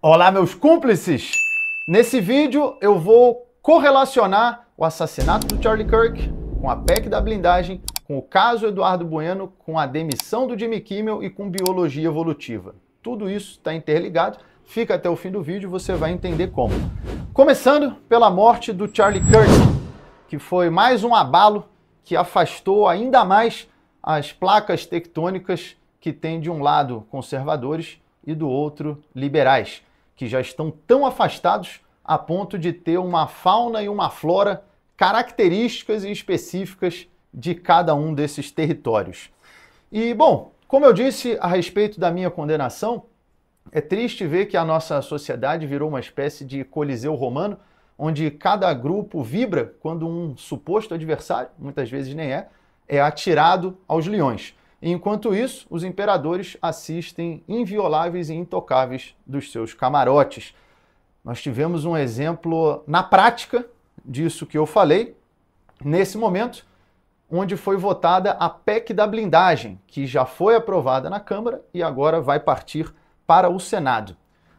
Olá, meus cúmplices! Nesse vídeo eu vou correlacionar o assassinato do Charlie Kirk com a PEC da blindagem, com o caso Eduardo Bueno, com a demissão do Jimmy Kimmel e com biologia evolutiva. Tudo isso está interligado. Fica até o fim do vídeo e você vai entender como. Começando pela morte do Charlie Kirk, que foi mais um abalo que afastou ainda mais as placas tectônicas que tem de um lado conservadores e do outro liberais, que já estão tão afastados a ponto de ter uma fauna e uma flora características e específicas de cada um desses territórios. E, bom, como eu disse a respeito da minha condenação, é triste ver que a nossa sociedade virou uma espécie de coliseu romano, onde cada grupo vibra quando um suposto adversário, muitas vezes nem é atirado aos leões. Enquanto isso, os imperadores assistem invioláveis e intocáveis dos seus camarotes. Nós tivemos um exemplo na prática disso que eu falei, nesse momento, onde foi votada a PEC da blindagem, que já foi aprovada na Câmara e agora vai partir para o Senado.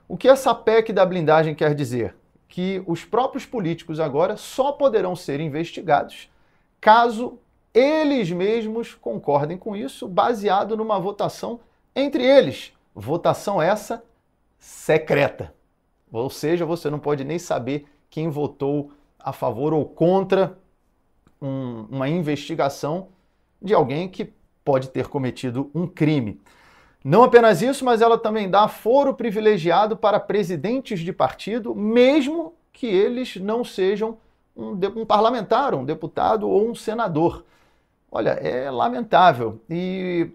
O que essa PEC da blindagem quer dizer? Que os próprios políticos agora só poderão ser investigados caso eles mesmos concordem com isso, baseado numa votação entre eles. Votação essa secreta. Ou seja, você não pode nem saber quem votou a favor ou contra uma investigação de alguém que pode ter cometido um crime. Não apenas isso, mas ela também dá foro privilegiado para presidentes de partido, mesmo que eles não sejam um parlamentar, um deputado ou um senador. Olha, é lamentável. E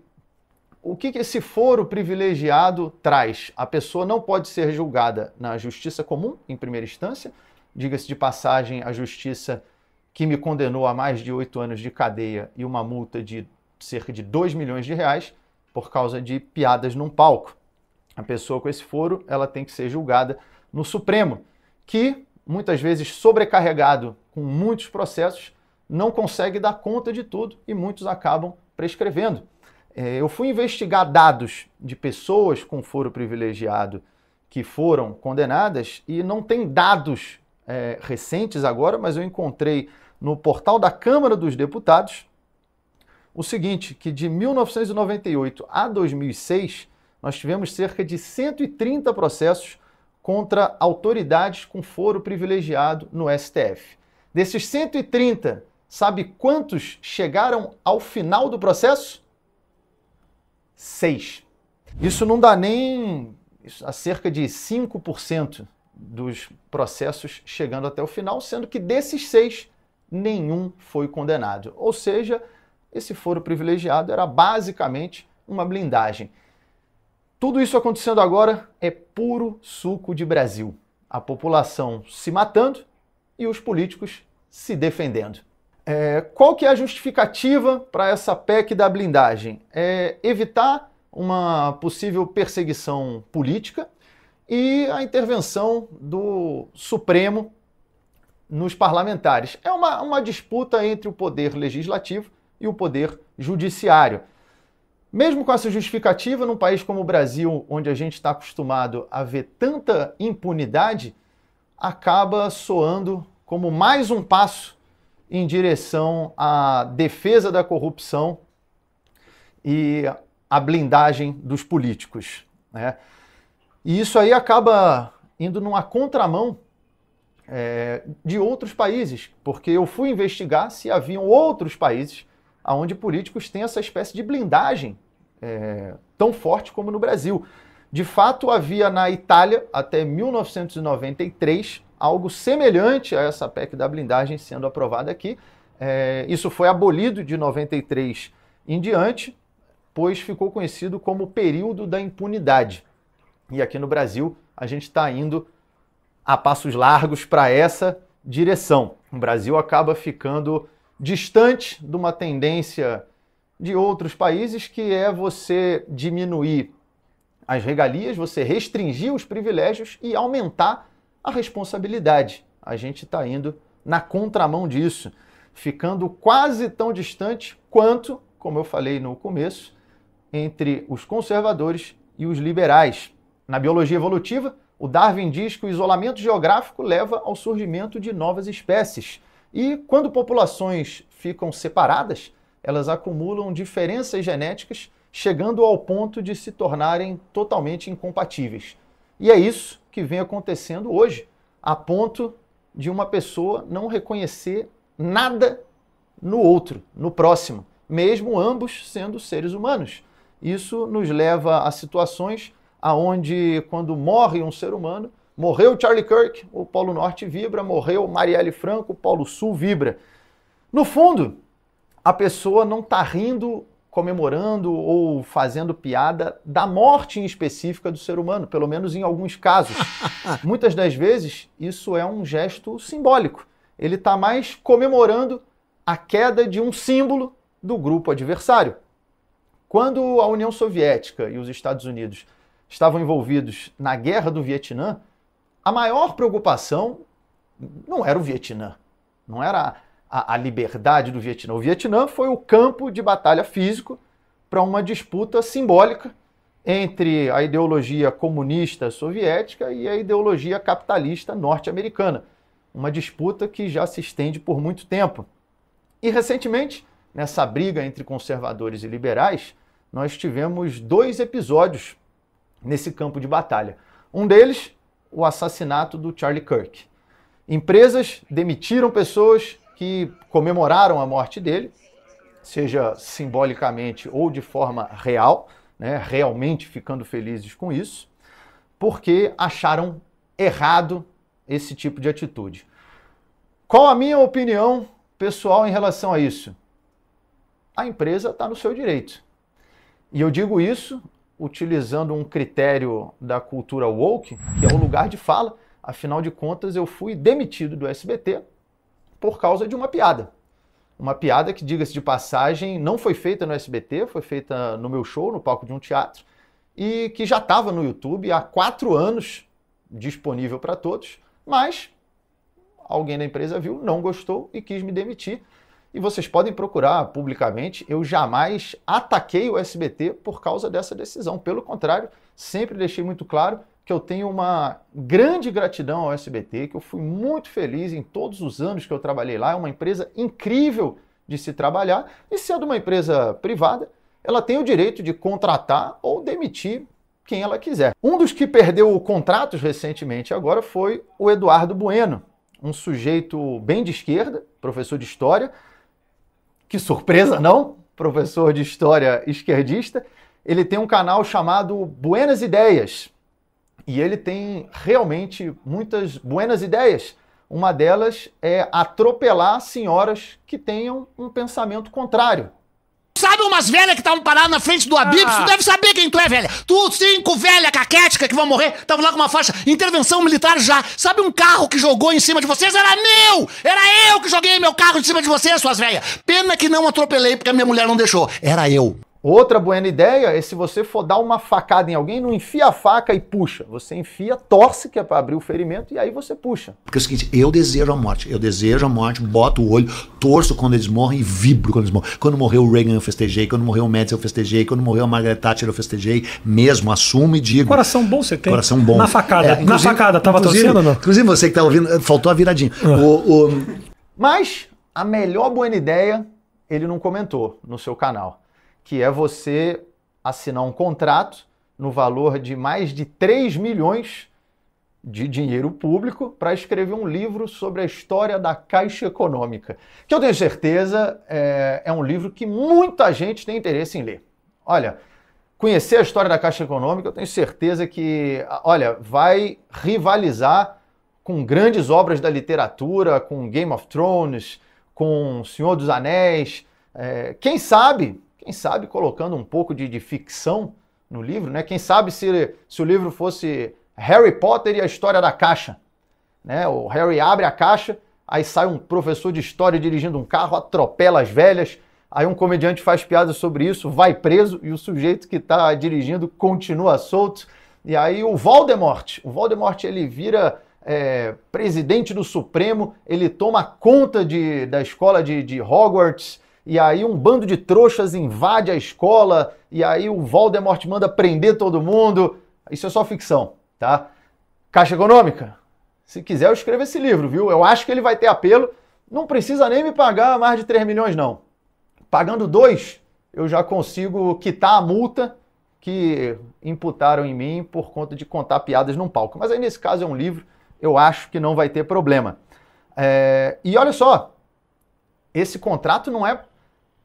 o que esse foro privilegiado traz? A pessoa não pode ser julgada na justiça comum, em primeira instância. Diga-se de passagem, a justiça que me condenou a mais de 8 anos de cadeia e uma multa de cerca de 2 milhões de reais por causa de piadas num palco. A pessoa com esse foro, ela tem que ser julgada no Supremo, que muitas vezes sobrecarregado com muitos processos, não consegue dar conta de tudo e muitos acabam prescrevendo. Eu fui investigar dados de pessoas com foro privilegiado que foram condenadas e não tem dados recentes agora, mas eu encontrei no portal da Câmara dos Deputados o seguinte, que de 1998 a 2006 nós tivemos cerca de 130 processos contra autoridades com foro privilegiado no STF. Desses 130, sabe quantos chegaram ao final do processo? 6. Isso não dá nem a cerca de 5% dos processos chegando até o final, sendo que desses 6, nenhum foi condenado. Ou seja, esse foro privilegiado era basicamente uma blindagem. Tudo isso acontecendo agora é puro suco de Brasil. A população se matando e os políticos se defendendo. Qual que é a justificativa para essa PEC da blindagem? É evitar uma possível perseguição política e a intervenção do Supremo nos parlamentares. É uma disputa entre o poder legislativo e o poder judiciário. Mesmo com essa justificativa, num país como o Brasil, onde a gente está acostumado a ver tanta impunidade, acaba soando como mais um passo em direção à defesa da corrupção e à blindagem dos políticos, né? E isso aí acaba indo numa contramão de outros países, porque eu fui investigar se haviam outros países onde políticos têm essa espécie de blindagem tão forte como no Brasil. De fato, havia na Itália, até 1993, algo semelhante a essa PEC da blindagem sendo aprovada aqui. Isso foi abolido de 93 em diante, pois ficou conhecido como o período da impunidade. E aqui no Brasil, a gente está indo a passos largos para essa direção. O Brasil acaba ficando distante de uma tendência de outros países, que é você diminuir as regalias, você restringir os privilégios e aumentar a responsabilidade. A gente está indo na contramão disso, ficando quase tão distante quanto, como eu falei no começo, entre os conservadores e os liberais. Na biologia evolutiva, o Darwin diz que o isolamento geográfico leva ao surgimento de novas espécies. E quando populações ficam separadas, elas acumulam diferenças genéticas, chegando ao ponto de se tornarem totalmente incompatíveis. E é isso que vem acontecendo hoje, a ponto de uma pessoa não reconhecer nada no outro, no próximo, mesmo ambos sendo seres humanos. Isso nos leva a situações onde, quando morre um ser humano, morreu Charlie Kirk, o Polo Norte vibra, morreu Marielle Franco, o Polo Sul vibra. No fundo, a pessoa não está rindo, comemorando ou fazendo piada da morte em específica do ser humano, pelo menos em alguns casos. Muitas das vezes, isso é um gesto simbólico. Ele está mais comemorando a queda de um símbolo do grupo adversário. Quando a União Soviética e os Estados Unidos estavam envolvidos na Guerra do Vietnã, a maior preocupação não era o Vietnã, não era a liberdade do Vietnã. O Vietnã foi o campo de batalha físico para uma disputa simbólica entre a ideologia comunista soviética e a ideologia capitalista norte-americana. Uma disputa que já se estende por muito tempo. E recentemente, nessa briga entre conservadores e liberais, nós tivemos 2 episódios nesse campo de batalha. Um deles, o assassinato do Charlie Kirk. Empresas demitiram pessoas que comemoraram a morte dele, seja simbolicamente ou de forma real, né, realmente ficando felizes com isso, porque acharam errado esse tipo de atitude. Qual a minha opinião pessoal em relação a isso? A empresa está no seu direito. E eu digo isso utilizando um critério da cultura woke, que é o lugar de fala. Afinal de contas, eu fui demitido do SBT por causa de uma piada. Uma piada que, diga-se de passagem, não foi feita no SBT, foi feita no meu show, no palco de um teatro, e que já estava no YouTube há 4 anos, disponível para todos, mas alguém da empresa viu, não gostou e quis me demitir. E vocês podem procurar publicamente, eu jamais ataquei o SBT por causa dessa decisão. Pelo contrário, sempre deixei muito claro que eu tenho uma grande gratidão ao SBT, que eu fui muito feliz em todos os anos que eu trabalhei lá. É uma empresa incrível de se trabalhar. E sendo uma empresa privada, ela tem o direito de contratar ou demitir quem ela quiser. Um dos que perdeu contratos recentemente agora foi o Eduardo Bueno, um sujeito bem de esquerda, professor de história. Que surpresa, não? Professor de história esquerdista. Ele tem um canal chamado Buenas Ideias. E ele tem realmente muitas buenas ideias. Uma delas é atropelar senhoras que tenham um pensamento contrário. Sabe umas velhas que estavam paradas na frente do Habib's? Tu deve saber quem tu é, velha. Tu, 5 velha caquética que vão morrer, estavam lá com uma faixa, intervenção militar já. Sabe um carro que jogou em cima de vocês? Era meu! Era eu que joguei meu carro em cima de vocês, suas velhas. Pena que não atropelei porque a minha mulher não deixou. Era eu. Outra boa ideia é, se você for dar uma facada em alguém, não enfia a faca e puxa. Você enfia, torce, que é para abrir o ferimento, e aí você puxa. Porque é o seguinte, eu desejo a morte, boto o olho, torço quando eles morrem e vibro quando eles morrem. Quando morreu o Reagan eu festejei, quando morreu o Médici eu festejei, quando morreu a Margaret Thatcher eu festejei, mesmo, assumo e digo. Coração bom você tem? Coração bom. Na facada, na facada, tava torcendo ou não? Inclusive você que tá ouvindo, faltou a viradinha. Mas a melhor boa ideia, ele não comentou no seu canal, que é você assinar um contrato no valor de mais de 3 milhões de dinheiro público para escrever um livro sobre a história da Caixa Econômica, que eu tenho certeza é um livro que muita gente tem interesse em ler. Olha, conhecer a história da Caixa Econômica, eu tenho certeza que, olha, vai rivalizar com grandes obras da literatura, com Game of Thrones, com Senhor dos Anéis, quem sabe colocando um pouco de ficção no livro, né? Quem sabe se o livro fosse Harry Potter e a história da caixa, né? O Harry abre a caixa, aí sai um professor de história dirigindo um carro, atropela as velhas, aí um comediante faz piada sobre isso, vai preso e o sujeito que está dirigindo continua solto. E aí o Voldemort ele vira presidente do Supremo, ele toma conta da escola de Hogwarts. E aí um bando de trouxas invade a escola, e aí o Voldemort manda prender todo mundo. Isso é só ficção, tá? Caixa Econômica, se quiser eu escrevo esse livro, viu? Eu acho que ele vai ter apelo, não precisa nem me pagar mais de 3 milhões, não. Pagando 2, eu já consigo quitar a multa que imputaram em mim por conta de contar piadas num palco. Mas aí nesse caso é um livro, eu acho que não vai ter problema. E olha só, esse contrato não é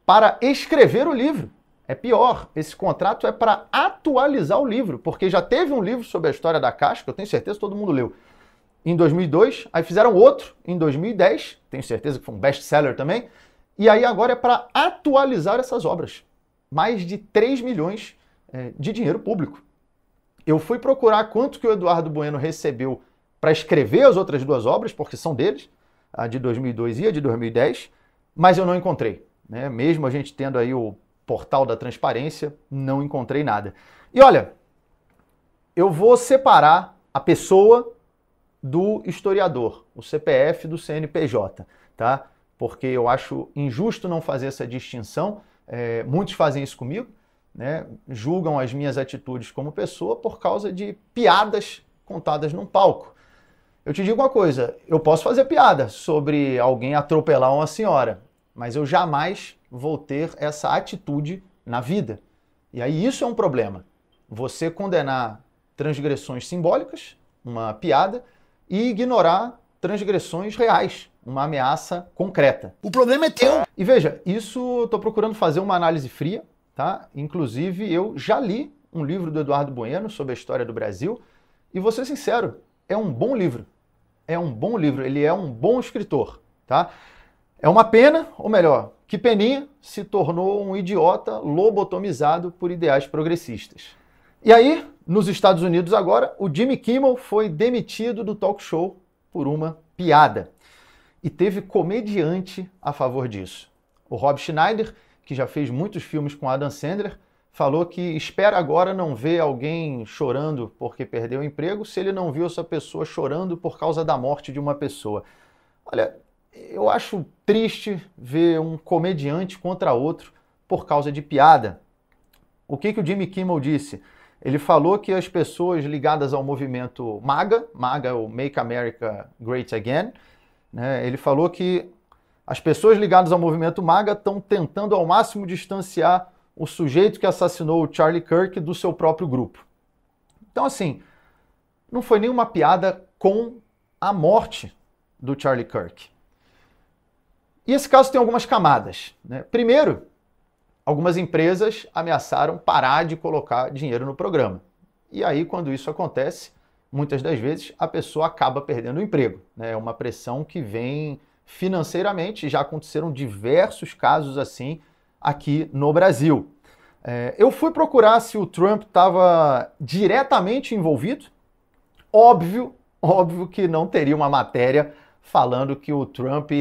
para escrever o livro. É pior, esse contrato é para atualizar o livro, porque já teve um livro sobre a história da Caixa, que eu tenho certeza que todo mundo leu, em 2002, aí fizeram outro em 2010, tenho certeza que foi um best-seller também, e aí agora é para atualizar essas obras. Mais de 3 milhões de dinheiro público. Eu fui procurar quanto que o Eduardo Bueno recebeu para escrever as outras 2 obras, porque são deles, a de 2002 e a de 2010, mas eu não encontrei, né? Mesmo a gente tendo aí o portal da transparência, não encontrei nada. E olha, eu vou separar a pessoa do historiador, o CPF do CNPJ, tá? Porque eu acho injusto não fazer essa distinção. Muitos fazem isso comigo, né? Julgam as minhas atitudes como pessoa por causa de piadas contadas num palco. Eu te digo uma coisa, eu posso fazer piada sobre alguém atropelar uma senhora, mas eu jamais vou ter essa atitude na vida. E aí isso é um problema. Você condenar transgressões simbólicas, uma piada, e ignorar transgressões reais, uma ameaça concreta. O problema é teu. E veja, isso eu estou procurando fazer uma análise fria, tá? Inclusive eu já li um livro do Eduardo Bueno sobre a história do Brasil, e vou ser sincero, é um bom livro. É um bom livro, ele é um bom escritor, tá? É uma pena, ou melhor, que Peninha se tornou um idiota lobotomizado por ideais progressistas. E aí, nos Estados Unidos agora, o Jimmy Kimmel foi demitido do talk show por uma piada. E teve comediante a favor disso. O Rob Schneider, que já fez muitos filmes com Adam Sandler, falou que espera agora não ver alguém chorando porque perdeu o emprego se ele não viu essa pessoa chorando por causa da morte de uma pessoa. Olha, eu acho triste ver um comediante contra outro por causa de piada. O que o Jimmy Kimmel disse? Ele falou que as pessoas ligadas ao movimento MAGA, MAGA é o Make America Great Again, né? Ele falou que as pessoas ligadas ao movimento MAGA estão tentando ao máximo distanciar o sujeito que assassinou o Charlie Kirk do seu próprio grupo. Então, assim, não foi nenhuma piada com a morte do Charlie Kirk. E esse caso tem algumas camadas, né? Primeiro, algumas empresas ameaçaram parar de colocar dinheiro no programa. E aí, quando isso acontece, muitas das vezes a pessoa acaba perdendo o emprego, né? É uma pressão que vem financeiramente, já aconteceram diversos casos assim aqui no Brasil. Eu fui procurar se o Trump estava diretamente envolvido. Óbvio que não teria uma matéria falando que o Trump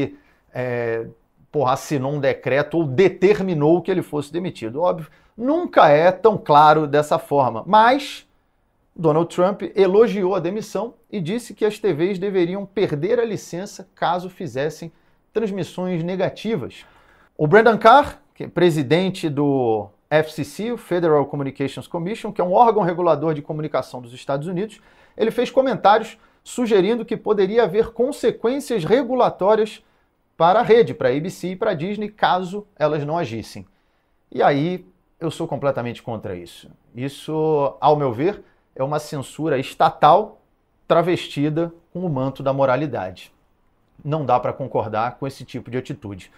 assinou um decreto ou determinou que ele fosse demitido. Óbvio, nunca é tão claro dessa forma. Mas Donald Trump elogiou a demissão e disse que as TVs deveriam perder a licença caso fizessem transmissões negativas. O Brendan Carr, que é presidente do FCC, o Federal Communications Commission, que é um órgão regulador de comunicação dos Estados Unidos, ele fez comentários sugerindo que poderia haver consequências regulatórias para a rede, para a ABC e para a Disney, caso elas não agissem. E aí eu sou completamente contra isso. Isso, ao meu ver, é uma censura estatal travestida com o manto da moralidade. Não dá para concordar com esse tipo de atitude.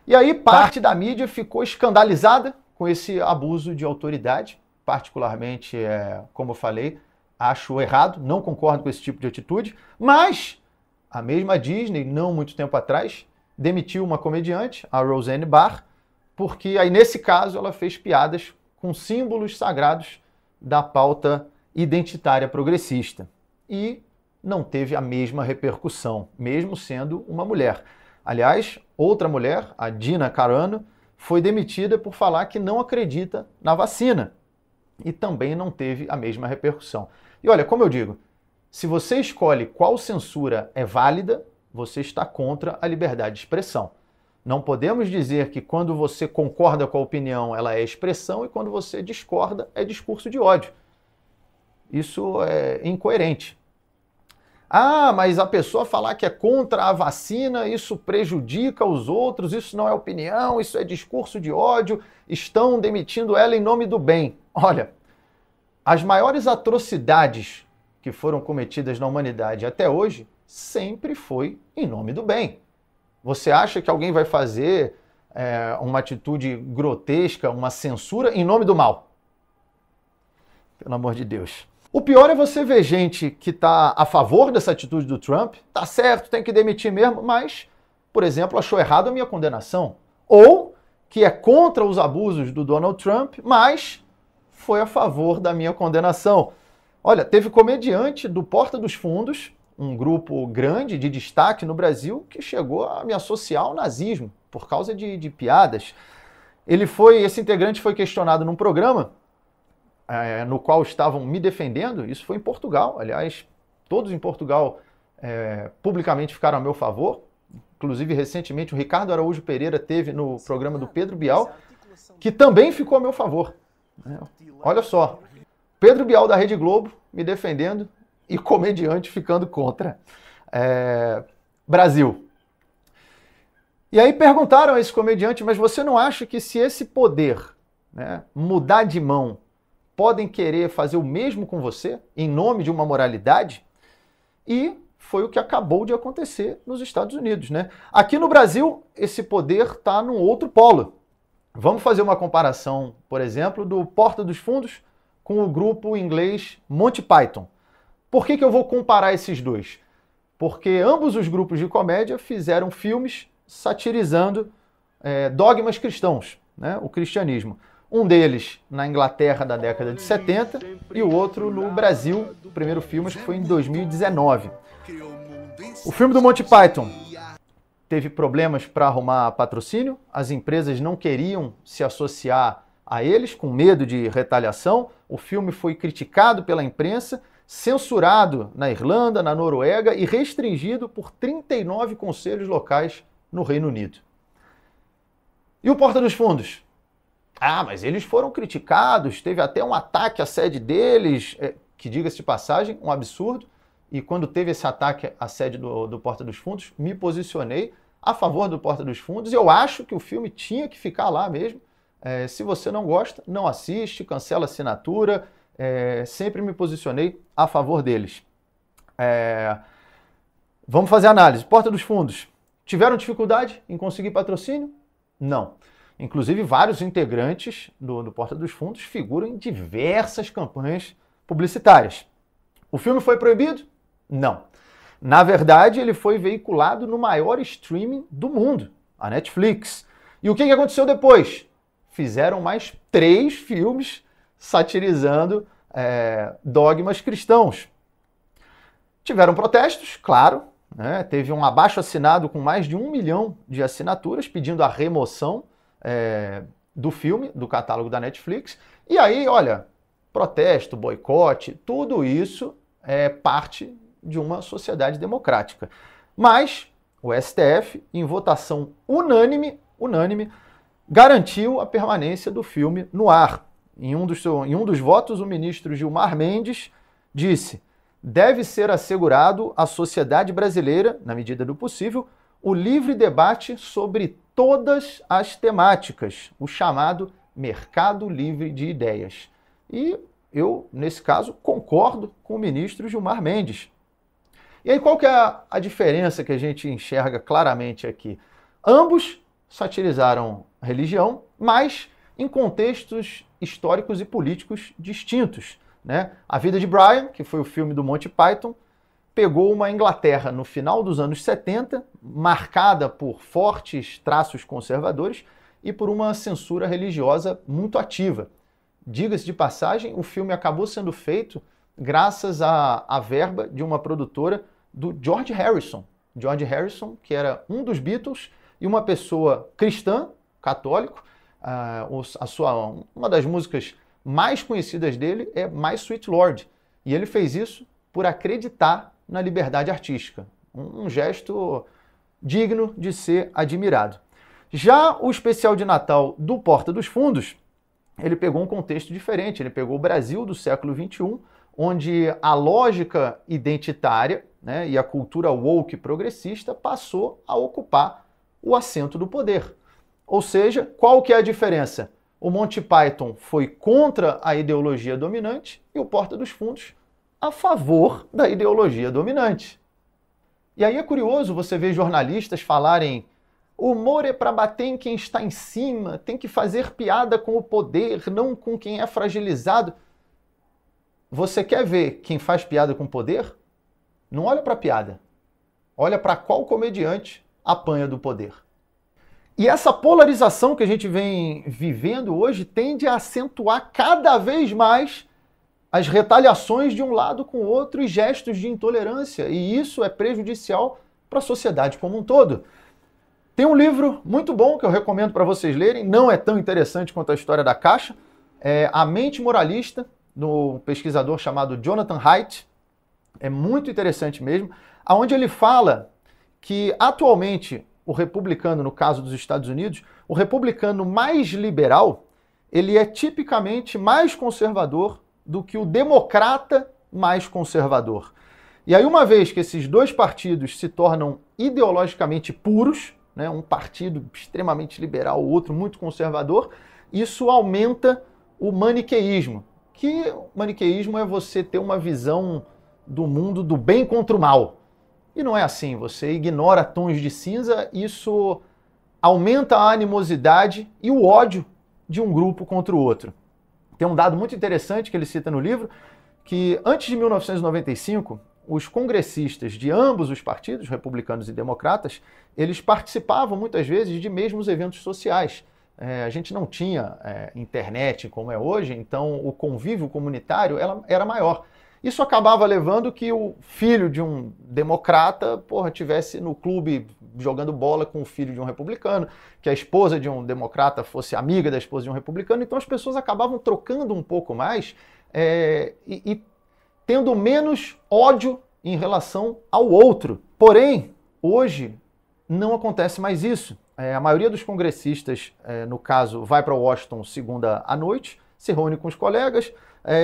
E aí parte da mídia ficou escandalizada com esse abuso de autoridade. Particularmente, como eu falei, acho errado, não concordo com esse tipo de atitude, mas a mesma Disney, não muito tempo atrás, demitiu uma comediante, a Roseanne Barr, porque aí nesse caso ela fez piadas com símbolos sagrados da pauta identitária progressista. E não teve a mesma repercussão, mesmo sendo uma mulher. Aliás, outra mulher, a Gina Carano, foi demitida por falar que não acredita na vacina. E também não teve a mesma repercussão. E olha, como eu digo, se você escolhe qual censura é válida, você está contra a liberdade de expressão. Não podemos dizer que quando você concorda com a opinião, ela é expressão, e quando você discorda, é discurso de ódio. Isso é incoerente. Ah, mas a pessoa falar que é contra a vacina, isso prejudica os outros, isso não é opinião, isso é discurso de ódio, estão demitindo ela em nome do bem. Olha, as maiores atrocidades que foram cometidas na humanidade até hoje sempre foi em nome do bem. Você acha que alguém vai fazer uma atitude grotesca, uma censura em nome do mal? Pelo amor de Deus. O pior é você ver gente que está a favor dessa atitude do Trump, tá certo, tem que demitir mesmo, mas, por exemplo, achou errado a minha condenação. Ou que é contra os abusos do Donald Trump, mas foi a favor da minha condenação. Olha, teve comediante do Porta dos Fundos, um grupo grande de destaque no Brasil, que chegou a me associar ao nazismo por causa de piadas. Esse integrante foi questionado num programa no qual estavam me defendendo. Isso foi em Portugal, aliás, todos em Portugal publicamente ficaram a meu favor. Inclusive, recentemente, o Ricardo Araújo Pereira teve no programa do Pedro Bial, que também ficou a meu favor. Olha só, Pedro Bial da Rede Globo me defendendo e comediante ficando contra. Brasil. E aí perguntaram a esse comediante, mas você não acha que se esse poder, mudar de mão, podem querer fazer o mesmo com você, em nome de uma moralidade? E foi o que acabou de acontecer nos Estados Unidos, Aqui no Brasil, esse poder está num outro polo. Vamos fazer uma comparação, por exemplo, do Porta dos Fundos com o grupo inglês Monty Python. Por que eu vou comparar esses dois? Porque ambos os grupos de comédia fizeram filmes satirizando dogmas cristãos, o cristianismo. Um deles na Inglaterra da década de 70 e o outro no Brasil. O primeiro filme acho que foi em 2019. O filme do Monty Python teve problemas para arrumar patrocínio, as empresas não queriam se associar a eles, com medo de retaliação. O filme foi criticado pela imprensa, censurado na Irlanda, na Noruega e restringido por 39 conselhos locais no Reino Unido. E o Porta dos Fundos? Ah, mas eles foram criticados, teve até um ataque à sede deles, que, diga-se de passagem, um absurdo. E quando teve esse ataque à sede do Porta dos Fundos, me posicionei a favor do Porta dos Fundos. Eu acho que o filme tinha que ficar lá mesmo. Se você não gosta, não assiste, cancela a assinatura. Sempre me posicionei a favor deles. Vamos fazer análise. Porta dos Fundos. Tiveram dificuldade em conseguir patrocínio? Não. Inclusive, vários integrantes do Porta dos Fundos figuram em diversas campanhas publicitárias. O filme foi proibido? Não. Na verdade, ele foi veiculado no maior streaming do mundo, a Netflix. E o que aconteceu depois? Fizeram mais 3 filmes satirizando dogmas cristãos. Tiveram protestos, claro. Teve um abaixo-assinado com mais de 1 milhão de assinaturas pedindo a remoção do filme, do catálogo da Netflix. E aí, olha, protesto, boicote, tudo isso é parte de uma sociedade democrática. Mas o STF, em votação unânime, garantiu a permanência do filme no ar. Em um dos votos, o ministro Gilmar Mendes disse: deve ser assegurado à sociedade brasileira, na medida do possível, o livre debate sobre todas as temáticas, o chamado mercado livre de ideias. E eu, nesse caso, concordo com o ministro Gilmar Mendes. E aí qual que é a diferença que a gente enxerga claramente aqui? Ambos satirizaram a religião, mas em contextos históricos e políticos distintos. A Vida de Brian, que foi o filme do Monty Python, pegou uma Inglaterra no final dos anos 70, marcada por fortes traços conservadores e por uma censura religiosa muito ativa. Diga-se de passagem, o filme acabou sendo feito graças à verba de uma produtora do George Harrison. George Harrison, que era um dos Beatles e uma pessoa cristã, católico. Uma das músicas mais conhecidas dele é My Sweet Lord. E ele fez isso por acreditar na liberdade artística. Um gesto digno de ser admirado. Já o especial de Natal do Porta dos Fundos, ele pegou um contexto diferente. Ele pegou o Brasil do século XXI, onde a lógica identitária, né, e a cultura woke progressista passou a ocupar o assento do poder. Ou seja, qual que é a diferença? O Monty Python foi contra a ideologia dominante e o Porta dos Fundos a favor da ideologia dominante. E aí é curioso você ver jornalistas falarem: o humor é para bater em quem está em cima, tem que fazer piada com o poder, não com quem é fragilizado. Você quer ver quem faz piada com o poder? Não olha para a piada. Olha para qual comediante apanha do poder. E essa polarização que a gente vem vivendo hoje tende a acentuar cada vez mais as retaliações de um lado com o outro e gestos de intolerância. E isso é prejudicial para a sociedade como um todo. Tem um livro muito bom que eu recomendo para vocês lerem, não é tão interessante quanto a história da Caixa, é A Mente Moralista, do pesquisador chamado Jonathan Haidt. É muito interessante mesmo, onde ele fala que atualmente o republicano, no caso dos Estados Unidos, o republicano mais liberal, ele é tipicamente mais conservador do que o democrata mais conservador. E aí, uma vez que esses dois partidos se tornam ideologicamente puros, né, um partido extremamente liberal, o outro muito conservador, isso aumenta o maniqueísmo. Que o maniqueísmo é você ter uma visão do mundo do bem contra o mal. E não é assim, você ignora tons de cinza, isso aumenta a animosidade e o ódio de um grupo contra o outro. Tem um dado muito interessante que ele cita no livro, que antes de 1995, os congressistas de ambos os partidos, republicanos e democratas, eles participavam muitas vezes de mesmos eventos sociais. A gente não tinha internet como é hoje, então o convívio comunitário era maior. Isso acabava levando que o filho de um democrata, tivesse no clube jogando bola com o filho de um republicano, que a esposa de um democrata fosse amiga da esposa de um republicano. Então as pessoas acabavam trocando um pouco mais e tendo menos ódio em relação ao outro. Porém, hoje não acontece mais isso. A maioria dos congressistas, no caso, vai para Washington segunda à noite, se reúne com os colegas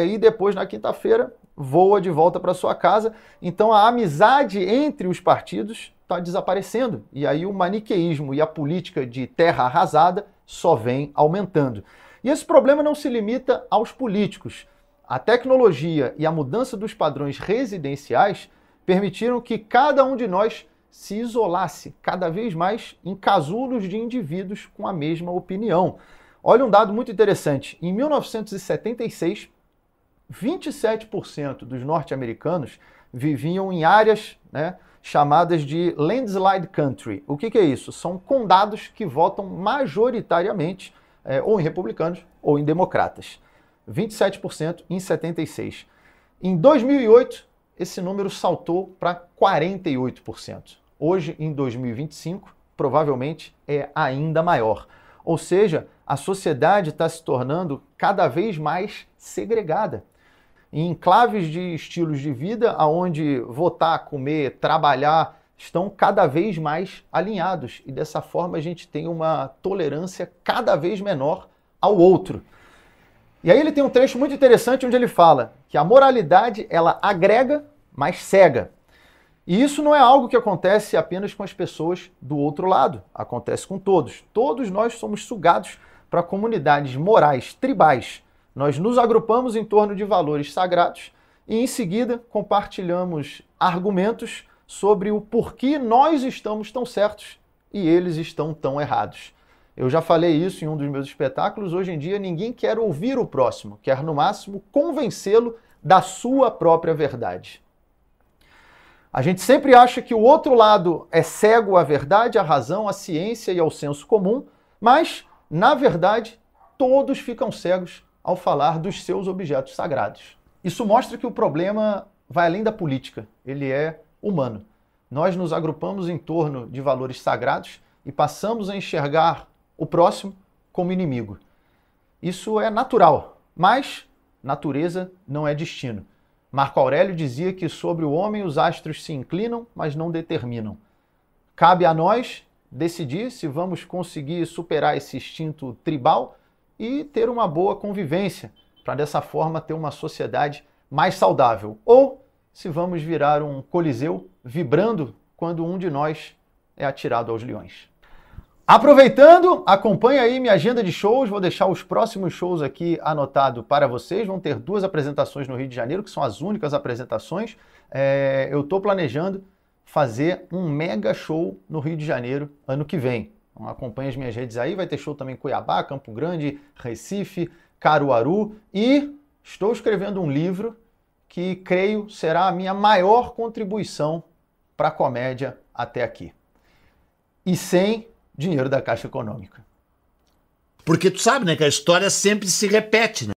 e depois, na quinta-feira, voa de volta para sua casa. Então a amizade entre os partidos está desaparecendo. E aí o maniqueísmo e a política de terra arrasada só vem aumentando. E esse problema não se limita aos políticos. A tecnologia e a mudança dos padrões residenciais permitiram que cada um de nós se isolasse cada vez mais em casulos de indivíduos com a mesma opinião. Olha um dado muito interessante. Em 1976, 27% dos norte-americanos viviam em áreas, chamadas de landslide country. O que é isso? São condados que votam majoritariamente ou em republicanos ou em democratas. 27% em 76. Em 2008, esse número saltou para 48%. Hoje, em 2025, provavelmente é ainda maior. Ou seja, a sociedade está se tornando cada vez mais segregada. Em enclaves de estilos de vida, onde votar, comer, trabalhar estão cada vez mais alinhados. E dessa forma a gente tem uma tolerância cada vez menor ao outro. E aí ele tem um trecho muito interessante onde ele fala que a moralidade, ela agrega, mas cega. E isso não é algo que acontece apenas com as pessoas do outro lado, acontece com todos. Todos nós somos sugados para comunidades morais tribais. Nós nos agrupamos em torno de valores sagrados e em seguida compartilhamos argumentos sobre o porquê nós estamos tão certos e eles estão tão errados. Eu já falei isso em um dos meus espetáculos. Hoje em dia ninguém quer ouvir o próximo, quer no máximo convencê-lo da sua própria verdade. A gente sempre acha que o outro lado é cego à verdade, à razão, à ciência e ao senso comum, mas, na verdade, todos ficam cegos ao falar dos seus objetos sagrados. Isso mostra que o problema vai além da política, ele é humano. Nós nos agrupamos em torno de valores sagrados e passamos a enxergar o próximo como inimigo. Isso é natural, mas natureza não é destino. Marco Aurélio dizia que sobre o homem os astros se inclinam, mas não determinam. Cabe a nós decidir se vamos conseguir superar esse instinto tribal e ter uma boa convivência, para dessa forma ter uma sociedade mais saudável, ou se vamos virar um coliseu vibrando quando um de nós é atirado aos leões. Aproveitando, acompanha aí minha agenda de shows, vou deixar os próximos shows aqui anotado para vocês, vão ter 2 apresentações no Rio de Janeiro, que são as únicas apresentações. Eu estou planejando fazer um mega show no Rio de Janeiro ano que vem. Então, acompanha as minhas redes aí, vai ter show também em Cuiabá, Campo Grande, Recife, Caruaru, e estou escrevendo um livro que creio será a minha maior contribuição para a comédia até aqui. E sem dinheiro da Caixa Econômica. Porque tu sabe, né, que a história sempre se repete, né?